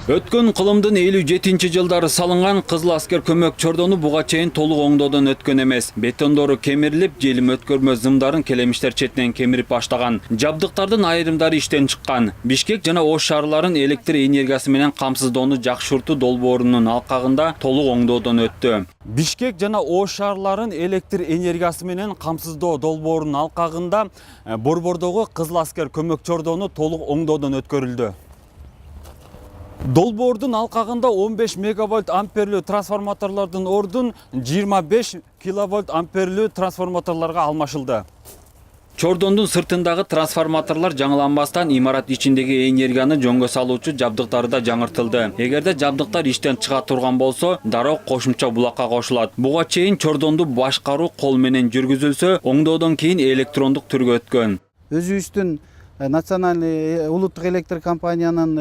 Өткөн кылымдын 57-жылдары салынган Кызыл Аскер көмөк чордону буга чейин толук оңдоодон өткөн эмес. Бетондору кемирилип, желим өткөрмө зымдарын келемиштер четинен кемирип баштаган. Жабдыктардын айрымдары иштен чыккан. Бишкек жана Ош шаарларын электр энергиясы менен камсыздоону Жакшурту долбоорунун алкагында толук оңдоодон өттү. Бишкек жана Ош шаарларын электр энергиясы менен камсыздоо долбоорунун алкагында Борбордогу Кызыл Аскер көмөк чордону толук оңдоодон өткөрүлдү. Долбоордун алкагында 15 мегавольт амперлүү трансформаторлордун ордун 25 киловольт амперлүү трансформаторлорго алмашылды. Чордондун сыртындагы трансформаторлор жаңыланбастан имарат ичиндеги энергияны жөнгө салуучу жабдыктары да жаңыртылды. Эгерде жабдыктар иштен чыга турган болсо, дароо кошумча булакка кошулат. Буга чейин чордонду башкаруу кол менен жүргүзүлсө, оңдоодон кийин электрондук түргө өткөн. Өзүбүздүн национальный улуттук электр компаниянын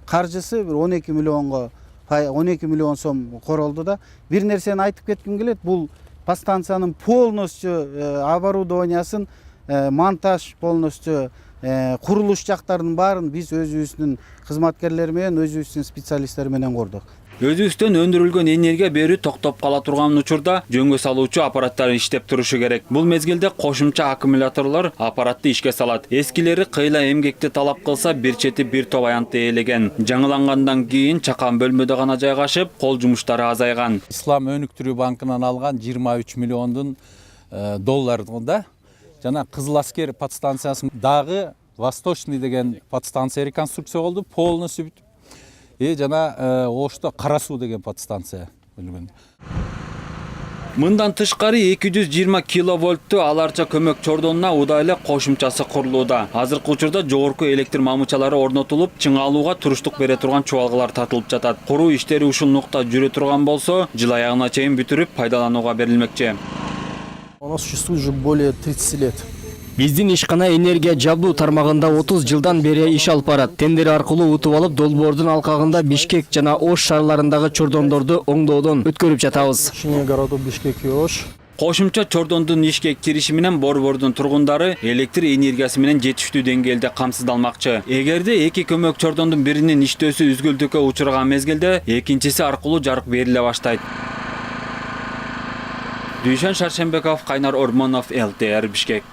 каржысы 12 миллион сом королду да. Бир нерсени айтып кетким келет, бул подстанциянын полностью оборудованиясын, монтаж полностью курулуш жактарынын баарын биз өзүбүздүн кызматкерлер менен, өзүбүздүн специалисттер менен курдук. Өзүбүздөн өндүрүлгөн энергия берүү токтоп кала турган учурда жөнгө салуучу аппараттар иштеп турушу керек. Бул мезгилде кошумча аккумуляторлор аппаратты ишке салат. Эскилери кыйла эмгекти талап кылса, бир чети бир топ аянтты ээлеген. Жаңылангандан кийин чакан бөлмөдө гана жайгашып, кол жумуштары азайган. Ислам өнүктүрүү банкынан алган 23 миллиондун долларында жана Кызыл Аскер подстанциясын дагы Восточный деген подстанция реконструкция болду, полностью бүтүп. Жана Ошто Кара суу деген подстанция билген. Мындан тышкары 220 киловольттуу аларча көмөк чордонуна удайлы кошумчасы курулууда. Азыркы учурда жогорку электр мамычалары орнотулуп, чыңалууга туруштук бере турган чубалгылар тартылып жатат. Куруу иштери ушул нукта жүрө турган болсо, жыл аягына чейин бүтүрүп пайдаланууга берилмекчи. У нас существует уже более 30 лет. Биздин ишкана энергия жабдуу тармагында 30 жылдан бери иш алып барат. Тендер аркылуу утуп алып, долбоордун алкагында Бишкек жана Ош шаарларындагы чордондорду оңдоодон өткөрүп жатабыз. Городов Бишкек и Ош. Кошумча чордондун ишке кириши менен Борбордун тургундары электр энергиясы менен жетиштүү деңгээлде камсыздалмакчы. Эгерде эки көмөк чордондун биринин иштөөсү үзгүлтүккө учураган мезгилде, экинчиси аркылуу жарык бериле баштайт. Дүйшөн Шаршембеков, Кайнар Ормонов, ЛТР Бишкек.